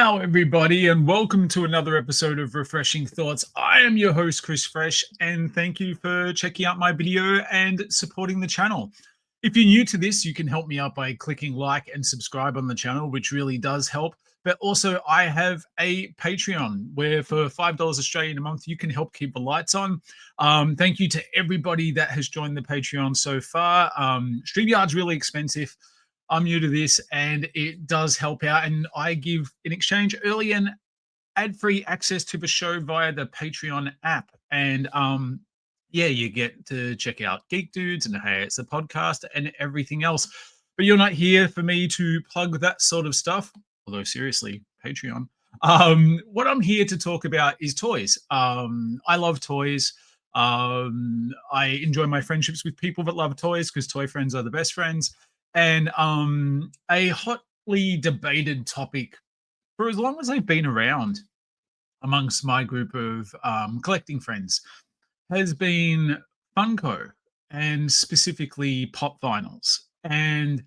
Hello, everybody, and welcome to another episode of Refreshing Thoughts. I am your host, Chris Fresh, and thank you for checking out my video and supporting the channel. If you're new to this, you can help me out by clicking like and subscribe on the channel, which really does help. But also, I have a Patreon where for $5 Australian a month, you can help keep the lights on. Thank you to everybody that has joined the Patreon so far. StreamYard's really expensive. I'm new to this and it does help out. And I give in exchange early and ad-free access to the show via the Patreon app. And yeah, you get to check out Geek Dudes and Hey, It's a Podcast and everything else. But you're not here for me to plug that sort of stuff. Although seriously, Patreon. What I'm here to talk about is toys. I love toys. I enjoy my friendships with people that love toys because toy friends are the best friends. And a hotly debated topic for as long as I've been around amongst my group of collecting friends has been Funko and specifically pop vinyls. And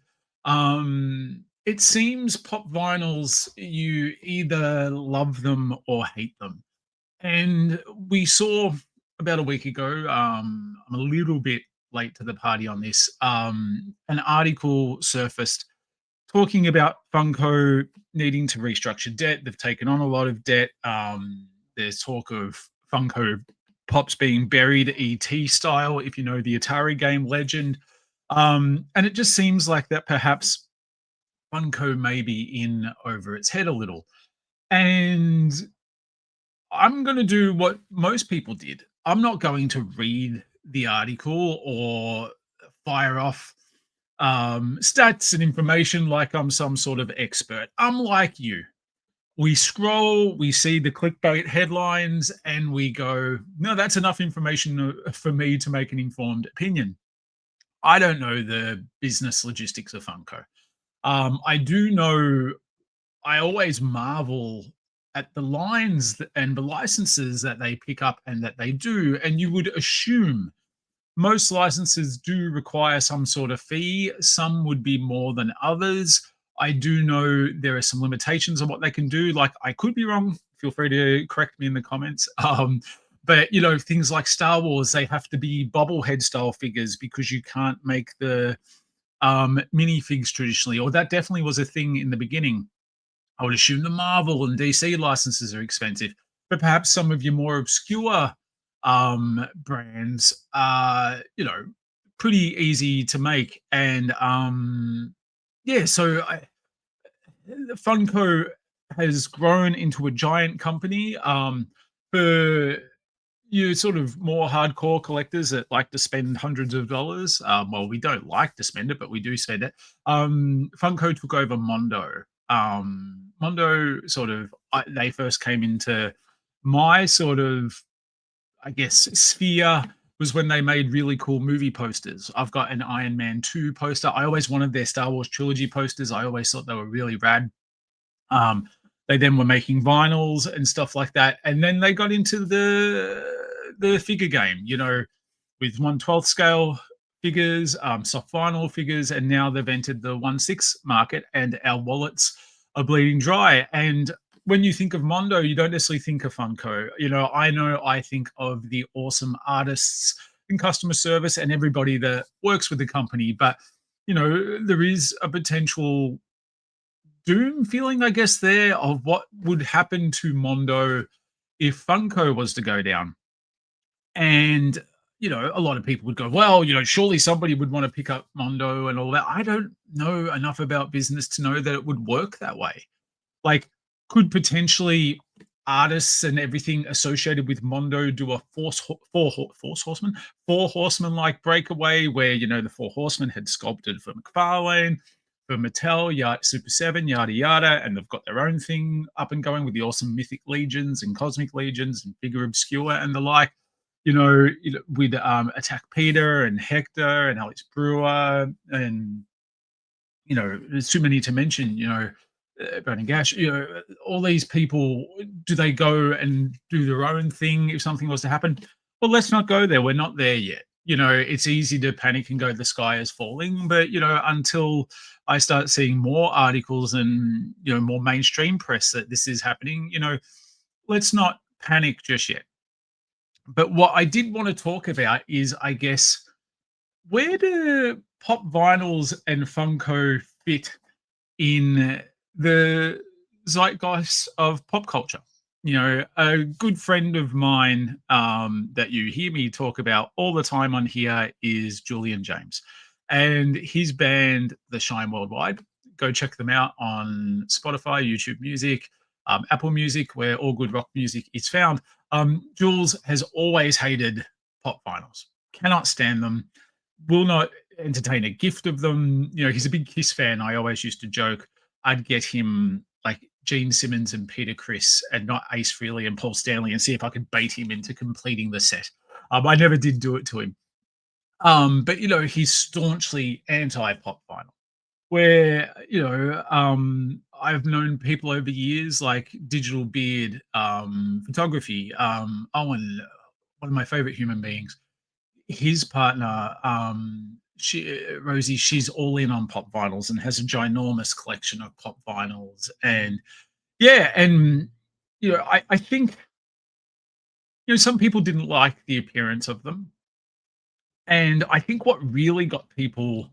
it seems pop vinyls, you either love them or hate them. And we saw about a week ago, I'm a little bit late to the party on this. An article surfaced talking about Funko needing to restructure debt. They've taken on a lot of debt. There's talk of Funko Pops being buried ET style, if you know the Atari game Legend. And it just seems like that perhaps Funko may be in over its head a little. And I'm going to do what most people did. I'm not going to read the article or fire off stats and information like I'm some sort of expert. I'm like you. We scroll, we see the clickbait headlines, and we go, no, that's enough information for me to make an informed opinion. I don't know the business logistics of Funko. I do know I always marvel at the lines and the licenses that they pick up and that they do. And you would assume most licenses do require some sort of fee. Some would be more than others. I do know there are some limitations on what they can do. Like, I could be wrong. Feel free to correct me in the comments. But you know, things like Star Wars, they have to be bobblehead style figures because you can't make the minifigs traditionally, or that definitely was a thing in the beginning. I would assume the Marvel and DC licenses are expensive, but perhaps some of your more obscure brands are, you know, pretty easy to make. And yeah, so Funko has grown into a giant company. For you sort of more hardcore collectors that like to spend hundreds of dollars. Well, we don't like to spend it, but we do spend it. Funko took over Mondo. Mondo sort of, they first came into my sort of, I guess, sphere was when they made really cool movie posters. I've got an Iron Man 2 poster. I always wanted their Star Wars trilogy posters. I always thought they were really rad. They then were making vinyls and stuff like that. And then they got into the figure game, you know, with 1/12 scale figures, soft vinyl figures, and now they've entered the 1/6 market, and our wallets are bleeding dry. And when you think of Mondo, you don't necessarily think of Funko. You know I think of the awesome artists in customer service and everybody that works with the company. But, you know, there is a potential doom feeling, I guess, there of what would happen to Mondo if Funko was to go down. And, you know, a lot of people would go, well, you know, surely somebody would want to pick up Mondo and all that. I don't know enough about business to know that it would work that way. Like, could potentially artists and everything associated with Mondo do a four horseman like breakaway where, you know, the four horsemen had sculpted for McFarlane, for Mattel, Super 7, yada yada, and they've got their own thing up and going with the awesome Mythic Legions and Cosmic Legions and Figure Obscure and the like. You know, with Attack Peter and Hector and Alex Brewer, and, you know, there's too many to mention. You know, Burning Gash, you know, all these people, do they go and do their own thing if something was to happen? Well, let's not go there. We're not there yet. It's easy to panic and go, the sky is falling. But, until I start seeing more articles and, more mainstream press that this is happening, let's not panic just yet. But what I did want to talk about is, I guess, where do pop vinyls and Funko fit in the zeitgeist of pop culture? A good friend of mine that you hear me talk about all the time on here is Julian James, and his band, The Shine Worldwide. Go check them out on Spotify, YouTube Music, Apple Music, where all good rock music is found. Jules has always hated pop vinyls, cannot stand them, will not entertain a gift of them. He's a big Kiss fan. I always used to joke I'd get him like Gene Simmons and Peter Criss and not Ace Frehley and Paul Stanley and see if I could bait him into completing the set. I never did do it to him. But he's staunchly anti-pop vinyl. Where I've known people over years like Digital Beard, photography, Owen, one of my favorite human beings, his partner, Rosie, she's all in on pop vinyls and has a ginormous collection of pop vinyls. And yeah, and I think some people didn't like the appearance of them. And I think what really got people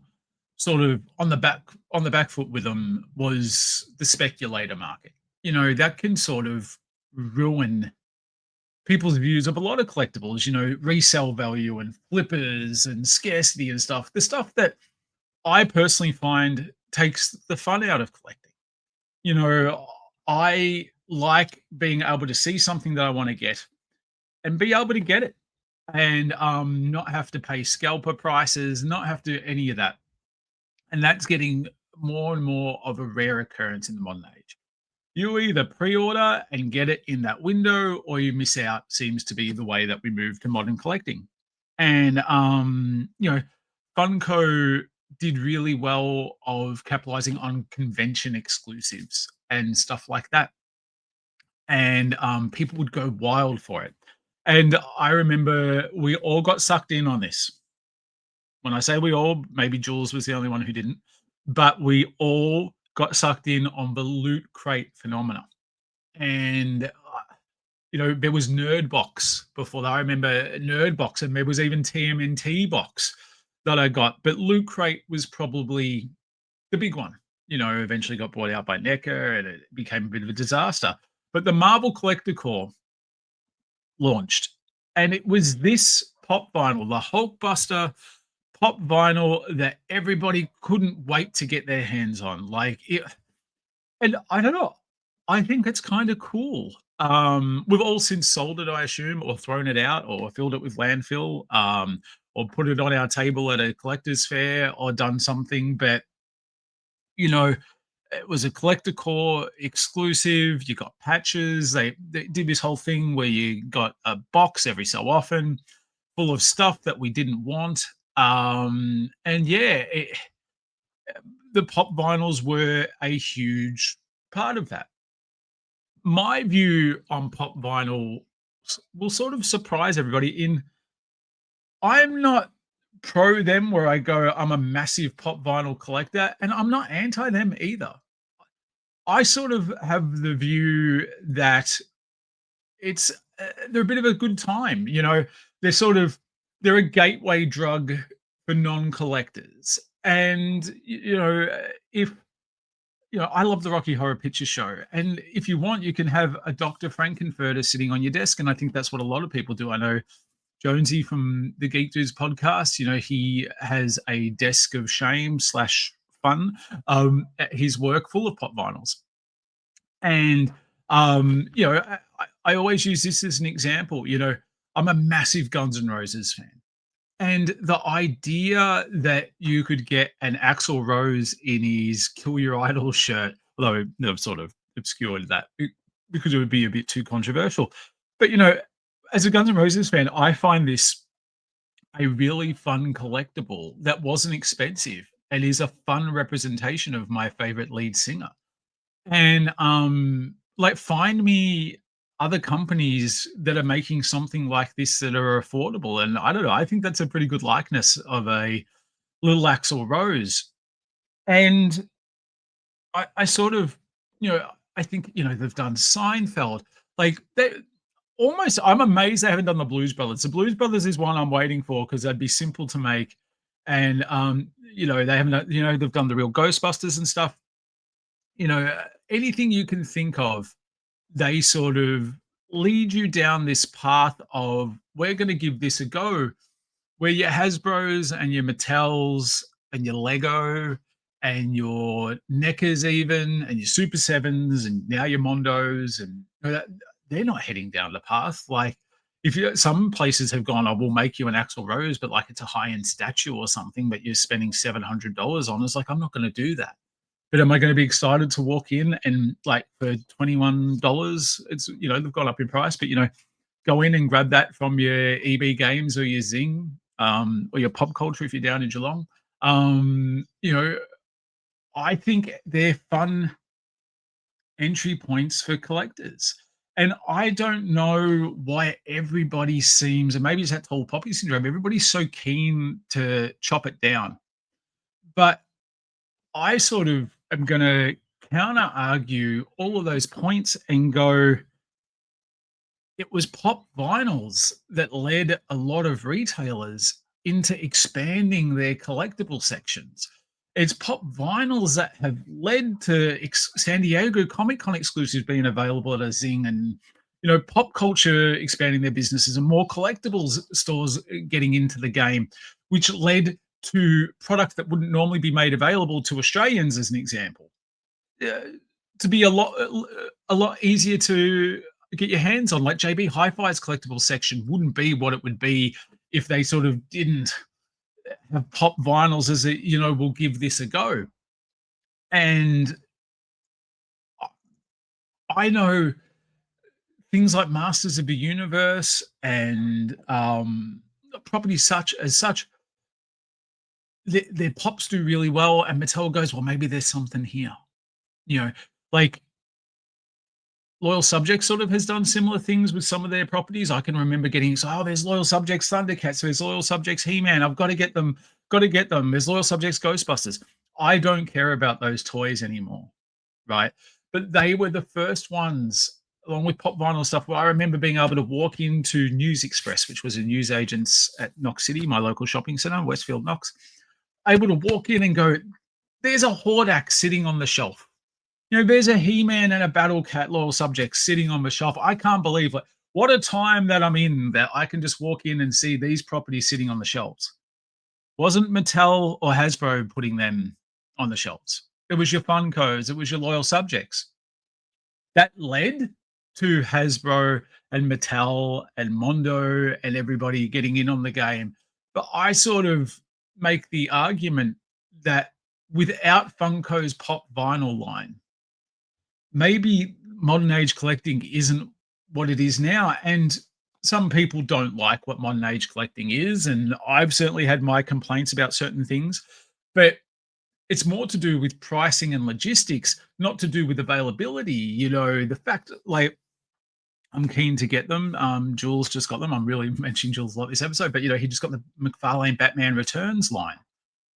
sort of on the back foot with them was the speculator market. That can sort of ruin people's views of a lot of collectibles, resale value and flippers and scarcity and stuff. The stuff that I personally find takes the fun out of collecting. You know, I like being able to see something that I want to get and be able to get it and not have to pay scalper prices, not have to any of that. And that's getting more and more of a rare occurrence in the modern age. You either pre-order and get it in that window, or you miss out. Seems to be the way that we move to modern collecting. And Funko did really well of capitalizing on convention exclusives and stuff like that. And people would go wild for it. And I remember we all got sucked in on this. When I say we all, maybe Jules was the only one who didn't, but we all got sucked in on the loot crate phenomena. And there was Nerd Box before that. I remember Nerd Box, and there was even TMNT Box that I got. But Loot Crate was probably the big one. Eventually got bought out by NECA, and it became a bit of a disaster. But the Marvel Collector Core launched, and it was this pop vinyl, the Hulkbuster pop vinyl that everybody couldn't wait to get their hands on. Like it, and I don't know. I think it's kind of cool. We've all since sold it, I assume, or thrown it out, or filled it with landfill, or put it on our table at a collector's fair, or done something. But you know, it was a collector core exclusive. You got patches. They did this whole thing where you got a box every so often full of stuff that we didn't want. And yeah, the pop vinyls were a huge part of that. My view on pop vinyl will sort of surprise everybody in I'm not pro them where I go, I'm a massive pop vinyl collector, and I'm not anti them either. I sort of have the view that it's they're a bit of a good time. They're sort of they're a gateway drug for non-collectors. And if I love the Rocky Horror Picture Show, and if you want, you can have a Dr. Frankenfurter sitting on your desk, and I think that's what a lot of people do. I know Jonesy from the Geek Dudes podcast, he has a desk of shame slash fun at his work full of pop vinyls. And I always use this as an example. I'm a massive Guns N' Roses fan. And the idea that you could get an Axl Rose in his Kill Your Idol shirt, although I've sort of obscured that because it would be a bit too controversial. But, as a Guns N' Roses fan, I find this a really fun collectible that wasn't expensive and is a fun representation of my favorite lead singer. And like, find me other companies that are making something like this that are affordable. And I don't know, I think that's a pretty good likeness of a little Axl Rose. And I sort of, I think, they've done Seinfeld. Like they almost, I'm amazed they haven't done the Blues Brothers. The Blues Brothers is one I'm waiting for because they'd be simple to make. And they haven't done, they've done the real Ghostbusters and stuff. Anything you can think of, they sort of lead you down this path of we're going to give this a go, where your Hasbros and your Mattels and your Lego and your Neckers even and your Super Sevens and now your Mondos and they're not heading down the path. Like if you some places have gone, I will make you an Axl Rose, but like it's a high end statue or something, but you're spending $700 on. It's like I'm not going to do that. But am I going to be excited to walk in and like for $21? It's they've gone up in price, but go in and grab that from your EB Games or your Zing, or your Pop Culture if you're down in Geelong. I think they're fun entry points for collectors. And I don't know why everybody seems, and maybe it's that tall poppy syndrome, everybody's so keen to chop it down. But I sort of am going to counter argue all of those points and go, it was pop vinyls that led a lot of retailers into expanding their collectible sections. It's pop vinyls that have led to San Diego Comic Con exclusives being available at a Zing, and pop culture expanding their businesses and more collectibles stores getting into the game, which led to product that wouldn't normally be made available to Australians, as an example, uh, to be a lot easier to get your hands on. Like JB Hi-Fi's collectible section wouldn't be what it would be if they sort of didn't have pop vinyls as a, we'll give this a go. And I know things like Masters of the Universe and properties such, their pops do really well, and Mattel goes, well, maybe there's something here. You know, like Loyal Subjects sort of has done similar things with some of their properties. I can remember getting, there's Loyal Subjects Thundercats, there's Loyal Subjects He-Man. I've got to get them, got to get them. There's Loyal Subjects Ghostbusters. I don't care about those toys anymore, right? But they were the first ones, along with pop vinyl stuff, where I remember being able to walk into News Express, which was a news agent's at Knox City, my local shopping centre, Westfield Knox, able to walk in and go, there's a Hordak sitting on the shelf. There's a He-Man and a Battle Cat Loyal Subject sitting on the shelf. I can't believe it. What a time that I'm in, that I can just walk in and see these properties sitting on the shelves. Wasn't Mattel or Hasbro putting them on the shelves. It was your Funkos. It was your Loyal Subjects. That led to Hasbro and Mattel and Mondo and everybody getting in on the game. But I sort of make the argument that without Funko's pop vinyl line, maybe modern age collecting isn't what it is now. And some people don't like what modern age collecting is. And I've certainly had my complaints about certain things, but it's more to do with pricing and logistics, not to do with availability. The fact, like, I'm keen to get them. Jules just got them. I'm really mentioning Jules a lot this episode, but he just got the McFarlane Batman Returns line.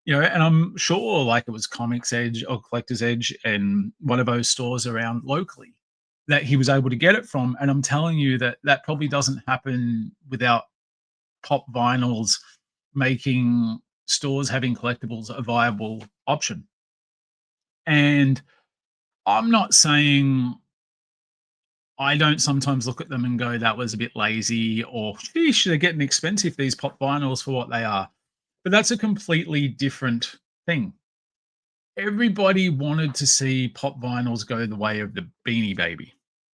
And I'm sure like it was Comics Edge or Collector's Edge and one of those stores around locally that he was able to get it from. And I'm telling you that that probably doesn't happen without pop vinyls making stores having collectibles a viable option. And I'm not saying I don't sometimes look at them and go, that was a bit lazy, or sheesh, they're getting expensive, these pop vinyls, for what they are. But that's a completely different thing. Everybody wanted to see pop vinyls go the way of the Beanie Baby.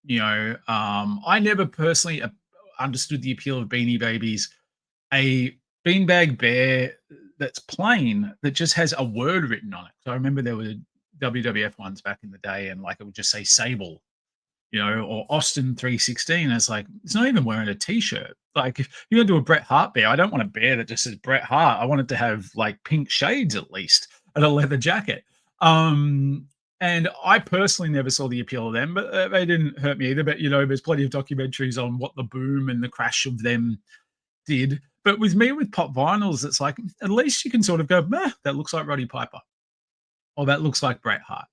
I never personally understood the appeal of Beanie Babies. A beanbag bear that's plain, that just has a word written on it. So I remember there were WWF ones back in the day, and like it would just say Sable, or Austin 316. It's like, it's not even wearing a t-shirt. Like if you're gonna do a Bret Hart bear, I don't want a bear that just says Bret Hart. I want it to have like pink shades at least and a leather jacket. And I personally never saw the appeal of them, but they didn't hurt me either. But there's plenty of documentaries on what the boom and the crash of them did. But with me, with pop vinyls, it's like at least you can sort of go, "Meh, that looks like Roddy Piper, or that looks like Bret Hart."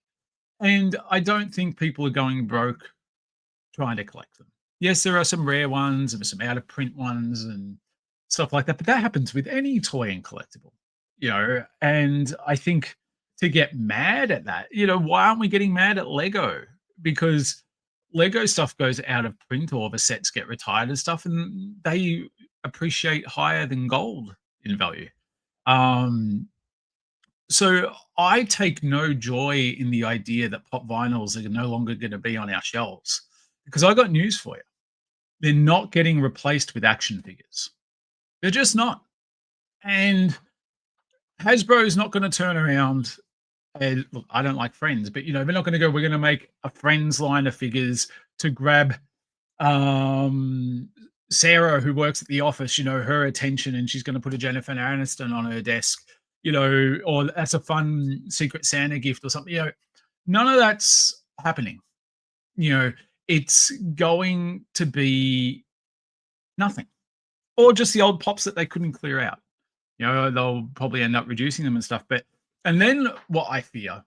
And I don't think people are going broke trying to collect them. Yes, there are some rare ones and some out of print ones and stuff like that, but that happens with any toy and collectible, And I think to get mad at that, why aren't we getting mad at Lego? Because Lego stuff goes out of print or the sets get retired and stuff, and they appreciate higher than gold in value. Um, so I take no joy in the idea that pop vinyls are no longer going to be on our shelves because I got news for you. They're not getting replaced with action figures. They're just not. And Hasbro is not going to turn around and look, I don't like Friends, but they're not going to go, we're going to make a Friends line of figures to grab um Sarah who works at the office, her attention, and she's going to put a Jennifer Aniston on her desk, or that's a fun Secret Santa gift or something. None of that's happening. You know, it's going to be nothing, or just the old pops that they couldn't clear out. They'll probably end up reducing them and stuff. And then what I fear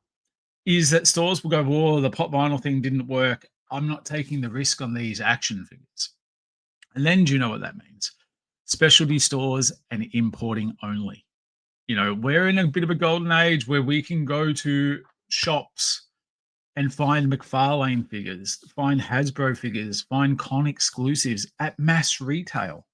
is that stores will go, "Whoa, the pop vinyl thing didn't work. I'm not taking the risk on these action figures." And then do you know what that means? Specialty stores and importing only. We're in a bit of a golden age where we can go to shops and find McFarlane figures, find Hasbro figures, find con exclusives at mass retail.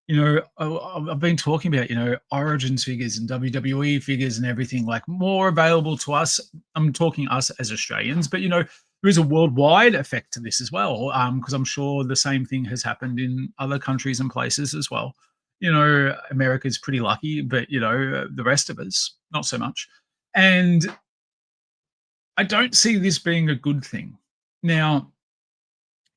I've been talking about, Origins figures and WWE figures and everything, like, more available to us. I'm talking us as Australians, but, there is a worldwide effect to this as well, because I'm sure the same thing has happened in other countries and places as well. America's pretty lucky, but, the rest of us, not so much. And I don't see this being a good thing. Now,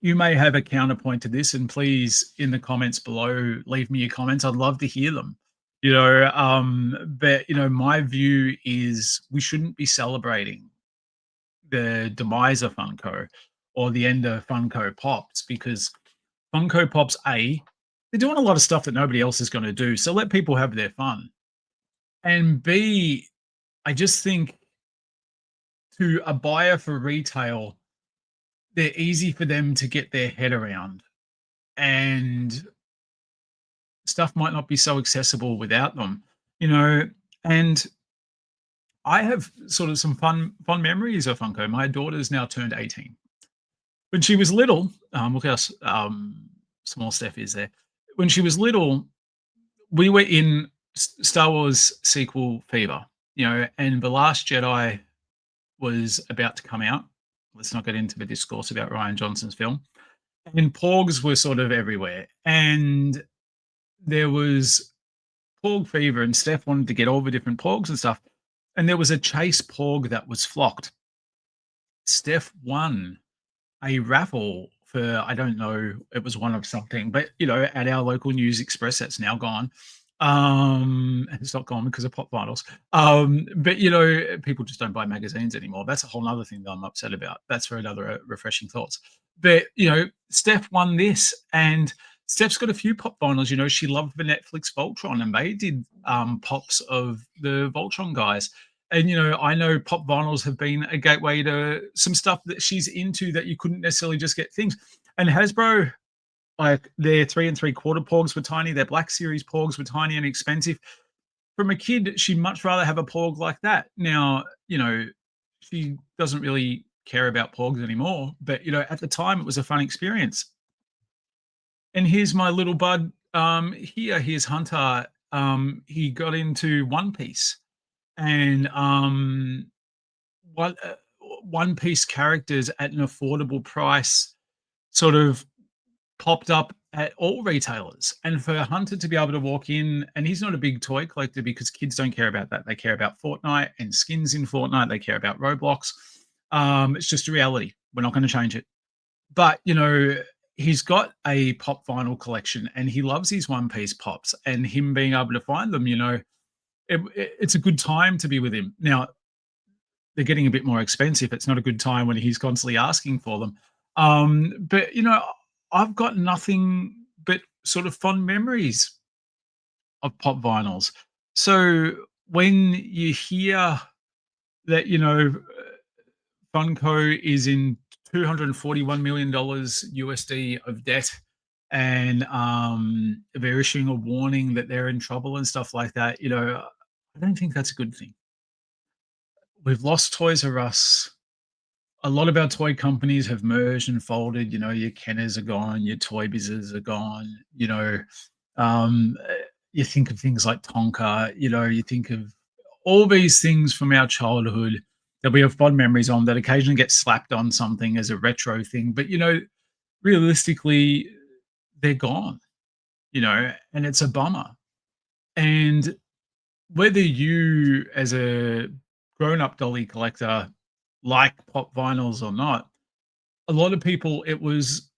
you may have a counterpoint to this, and please, in the comments below, leave me your comments. I'd love to hear them. But my view is we shouldn't be celebrating the demise of Funko or the end of Funko Pops, because Funko Pops, they're doing a lot of stuff that nobody else is going to do. So let people have their fun. And B, I just think to a buyer for retail, they're easy for them to get their head around, and stuff might not be so accessible without them, and I have sort of some fun memories of Funko. My daughter's now turned 18. When she was little, look how small Steph is there. When she was little, we were in Star Wars sequel fever, and The Last Jedi was about to come out. Let's not get into the discourse about Ryan Johnson's film. And Porgs were sort of everywhere. And there was Porg fever, and Steph wanted to get all the different Porgs and stuff. And there was a chase Porg that was flocked. Steph won a raffle for, I don't know, it was one of something, but at our local News Express, that's now gone. It's not gone because of pop vinyls. But people just don't buy magazines anymore. That's a whole other thing that I'm upset about. That's for another refreshing thoughts. But Steph won this, and Steph's got a few pop vinyls. She loved the Netflix Voltron, and they did pops of the Voltron guys. And I know pop vinyls have been a gateway to some stuff that she's into that you couldn't necessarily just get things. And Hasbro, like, their 3 3/4 Porgs were tiny, their Black Series Porgs were tiny and expensive. From a kid, she'd much rather have a Porg like that. Now, she doesn't really care about Porgs anymore, but at the time it was a fun experience. And here's my little bud. Here's Hunter. He got into One Piece, and One Piece characters at an affordable price sort of popped up at all retailers. And for Hunter to be able to walk in, and he's not a big toy collector because kids don't care about that. They care about Fortnite and skins in Fortnite. They care about Roblox. It's just a reality. We're not going to change it. But, he's got a pop vinyl collection, and he loves these One Piece pops, and him being able to find them, it's a good time to be with him. Now, they're getting a bit more expensive. It's not a good time when he's constantly asking for them. But I've got nothing but sort of fond memories of pop vinyls. So when you hear that, Funko is in $241 million USD of debt, and they're issuing a warning that they're in trouble and stuff like that, I don't think that's a good thing. We've lost Toys R Us. A lot of our toy companies have merged and folded. Your Kenners are gone, your Toy Bizzes are gone. Um, uh, you think of things like Tonka. You think of all these things from our childhood that we have fond memories on that occasionally get slapped on something as a retro thing. But realistically, they're gone. And it's a bummer. And whether you, as a grown-up dolly collector, like pop vinyls or not, a lot of people, it was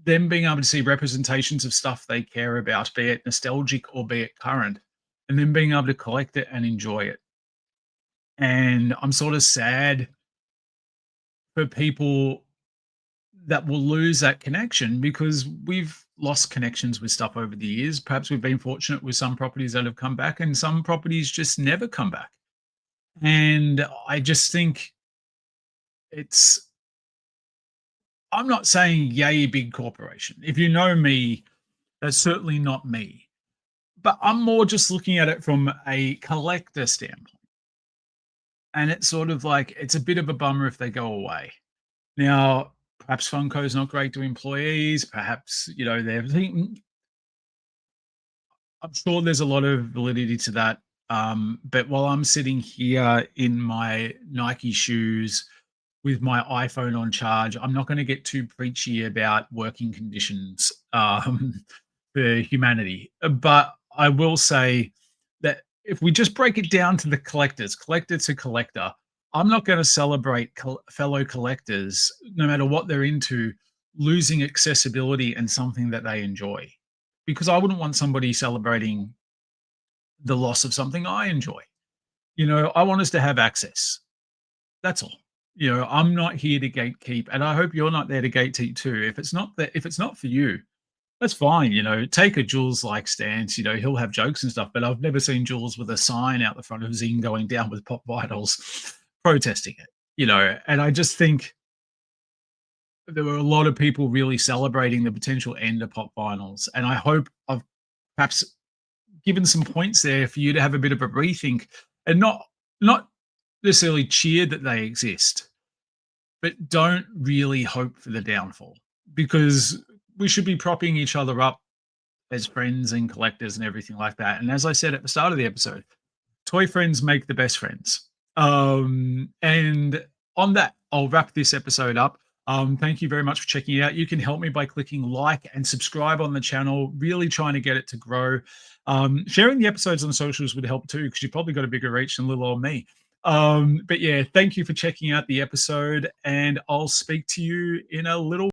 them being able to see representations of stuff they care about, be it nostalgic or be it current, and then being able to collect it and enjoy it. And I'm sort of sad for people that will lose that connection because we've lost connections with stuff over the years. Perhaps we've been fortunate with some properties that have come back, and some properties just never come back. And I just think it's, I'm not saying yay, big corporation. If you know me, that's certainly not me. But I'm more just looking at it from a collector standpoint. And it's sort of like, it's a bit of a bummer if they go away. Now, perhaps Funko is not great to employees. Perhaps, they're thinking, I'm sure there's a lot of validity to that. But while I'm sitting here in my Nike shoes with my iPhone on charge, I'm not going to get too preachy about working conditions for humanity. But I will say that if we just break it down to the collectors, collector to collector, I'm not going to celebrate fellow collectors, no matter what they're into, losing accessibility and something that they enjoy. Because I wouldn't want somebody celebrating the loss of something I enjoy. I want us to have access. That's all. I'm not here to gatekeep, and I hope you're not there to gatekeep too. If it's not for you, that's fine. Take a Jules like stance. He'll have jokes and stuff, but I've never seen Jules with a sign out the front of Zine going down with pop vitals protesting it. And I just think there were a lot of people really celebrating the potential end of pop vinyls. And I hope I've perhaps given some points there for you to have a bit of a rethink and not necessarily cheer that they exist, but don't really hope for the downfall, because we should be propping each other up as friends and collectors and everything like that. And as I said at the start of the episode, toy friends make the best friends. And on that, I'll wrap this episode up. Thank you very much for checking it out. You can help me by clicking like and subscribe on the channel, really trying to get it to grow. Sharing the episodes on socials would help too, because you've probably got a bigger reach than little old me. But yeah, thank you for checking out the episode, and I'll speak to you in a little